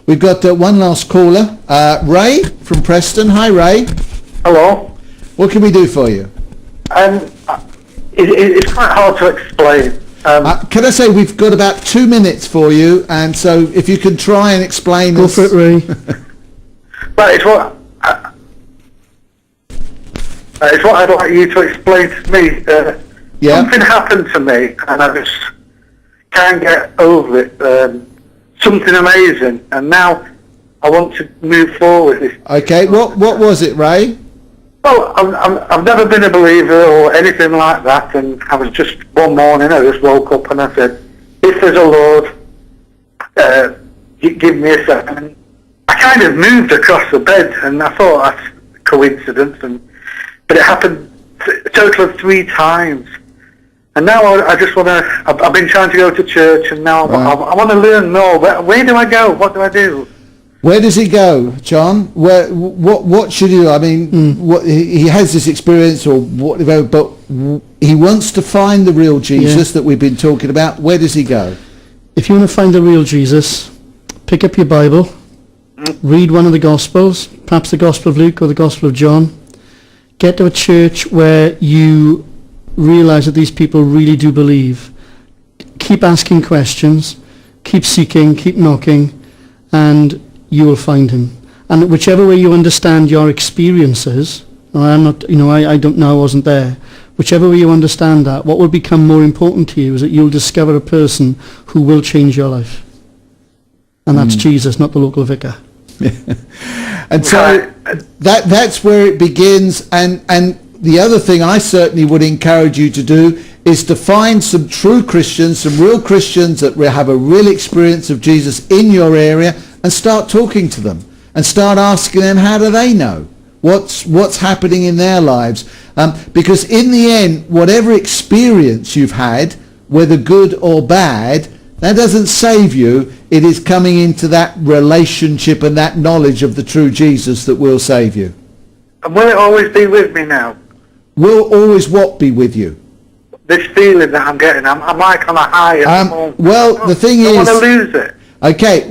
We've got one last caller, Ray from Preston. Hi, Ray. Hello. What can we do for you? It's quite hard to explain. Can I say we've got about 2 minutes for you, and so if you can try and explain. Go for it, Ray. But it's what I'd like you to explain to me. Yeah. Something happened to me, and I just can't get over it. Something amazing, and now I want to move forward. Okay, what was it, Ray? Well, I've never been a believer or anything like that, and I was just one morning, I just woke up and I said, if there's a Lord, give me a second. I kind of moved across the bed, and I thought that's a coincidence, but it happened a total of 3 times. And now I just want to, I've been trying to go to church, and now I want to learn more. Where do I go? What do I do? Where does he go, John? What should he do? I mean, he has this experience or whatever, but he wants to find the real Jesus that we've been talking about. Where does he go? If you want to find the real Jesus, pick up your Bible, read one of the Gospels, perhaps the Gospel of Luke or the Gospel of John. Get to a church where you realize that these people really do believe. Keep asking questions, keep seeking, keep knocking, and you will find him. And whichever way you understand your experiences, I don't know, I wasn't there. Whichever way you understand that, what will become more important to you is that you'll discover a person who will change your life. And that's Jesus, not the local vicar. And so that's where it begins. And the other thing I certainly would encourage you to do is to find some true Christians, some real Christians that have a real experience of Jesus in your area, and start talking to them and start asking them, how do they know? What's happening in their lives? Because in the end, whatever experience you've had, whether good or bad, that doesn't save you. It is coming into that relationship and that knowledge of the true Jesus that will save you. And will it always be with me now? Will always what be with you? This feeling that I'm getting, I'm like on a high at the moment. Well, the thing is, I don't want to lose it. Okay,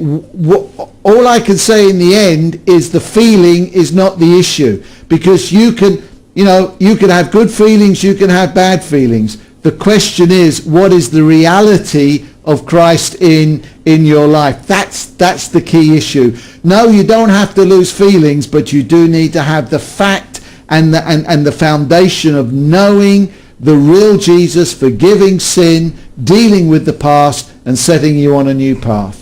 all I can say in the end is the feeling is not the issue, because you can have good feelings, you can have bad feelings. The question is, what is the reality of Christ in your life? That's the key issue. No, you don't have to lose feelings, but you do need to have the fact and the foundation of knowing the real Jesus, forgiving sin, dealing with the past, and setting you on a new path.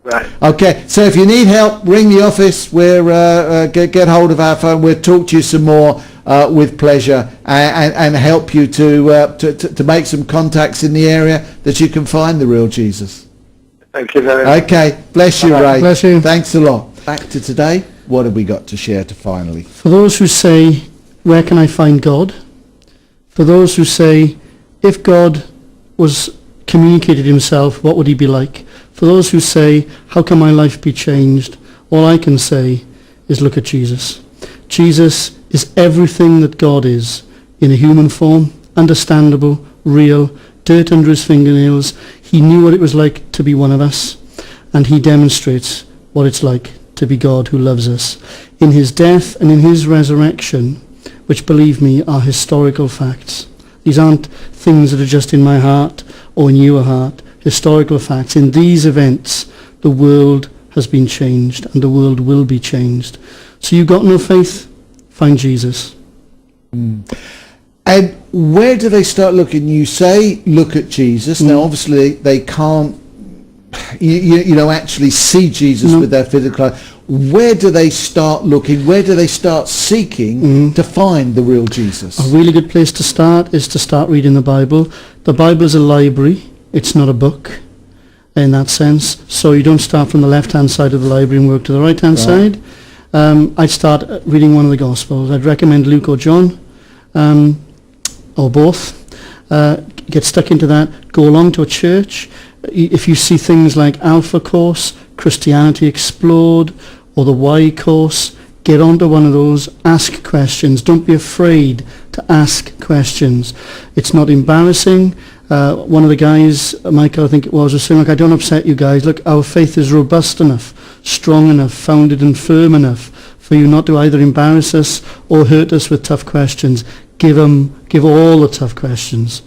Right. Okay, so if you need help, ring the office. We're get hold of our phone. We'll talk to you some more with pleasure and help you to make some contacts in the area that you can find the real Jesus. Thank you very much. Okay, bless you, Bye-bye. Ray. Bless you. Thanks a lot. Back to today. What have we got to share to finally? For those who say, where can I find God? For those who say, if God was communicated himself, what would he be like? For those who say, how can my life be changed? All I can say is look at Jesus. Jesus is everything that God is in a human form, understandable, real, dirt under his fingernails. He knew what it was like to be one of us, and he demonstrates what it's like to be God who loves us. In his death and in his resurrection, which, believe me, are historical facts. These aren't things that are just in my heart or in your heart. Historical facts. In these events, the world has been changed, and the world will be changed. So you've got no faith? Find Jesus. And where do they start looking? You say, look at Jesus. Now, obviously, they can't, actually see Jesus with their physical eyes. Where do they start looking? Where do they start seeking to find the real Jesus? A really good place to start is to start reading the Bible. The Bible is a library. It's not a book in that sense. So you don't start from the left-hand side of the library and work to the right-hand side. I'd start reading one of the Gospels. I'd recommend Luke or John, or both. Get stuck into that. Go along to a church. If you see things like Alpha Course, Christianity Explored, or the Y Course, get onto one of those. Ask questions. Don't be afraid to ask questions. It's not embarrassing. One of the guys, Michael, I think it was saying, look, I don't upset you guys. Look, our faith is robust enough strong enough, founded and firm enough for you not to either embarrass us or hurt us with tough questions. Give all the tough questions.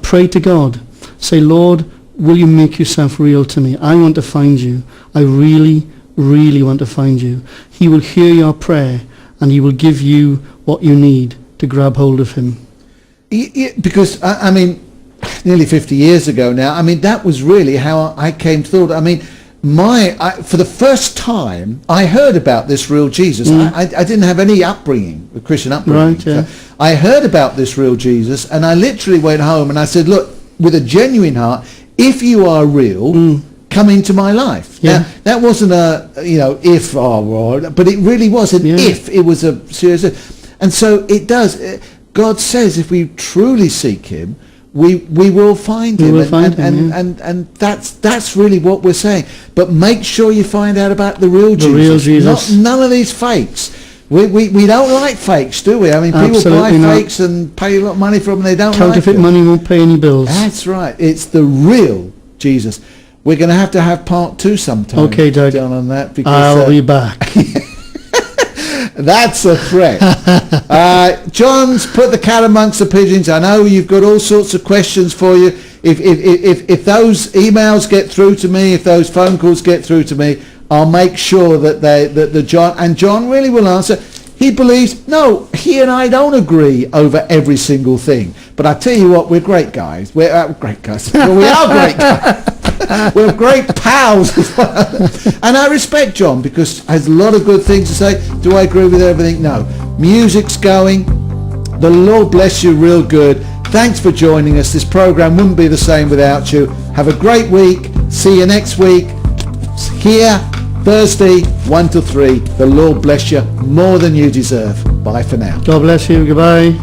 Pray to God. Say, Lord, will you make yourself real to me? I want to find you. I really, really want to find you. He will hear your prayer and he will give you what you need to grab hold of him. Because, I mean, nearly 50 years ago now, I mean, that was really how I came to thought. I mean, for the first time, I heard about this real Jesus. I didn't have any upbringing, a Christian upbringing. Right, yeah. So I heard about this real Jesus, and I literally went home and I said, look, with a genuine heart, if you are real, come into my life. Yeah. Now, that wasn't a, if, but it really was an if. It was a serious if. And so it does. God says if we truly seek him, we will find him. And that's really what we're saying. But make sure you find out about the real Jesus. Real Jesus. None of these fakes. We don't like fakes, do we? I mean, people Absolutely buy fakes and pay a lot of money for them. They don't like Counterfeit them. money won't pay any bills. That's right. It's the real Jesus. We're going to have part 2 sometime. Okay, Doug. John, on that because I'll be back. that's a threat. John's put the cat amongst the pigeons. I know you've got all sorts of questions for you. If those emails get through to me, if those phone calls get through to me, I'll make sure that John really will answer. He believes, no, he and I don't agree over every single thing. But I tell you what, we're great guys. We're great guys. Well, we are great guys. We're great pals as well. And I respect John because he has a lot of good things to say. Do I agree with everything? No. Music's going. The Lord bless you real good. Thanks for joining us. This program wouldn't be the same without you. Have a great week. See you next week. Here, Thursday, 1 to 3. The Lord bless you more than you deserve. Bye for now. God bless you. Goodbye.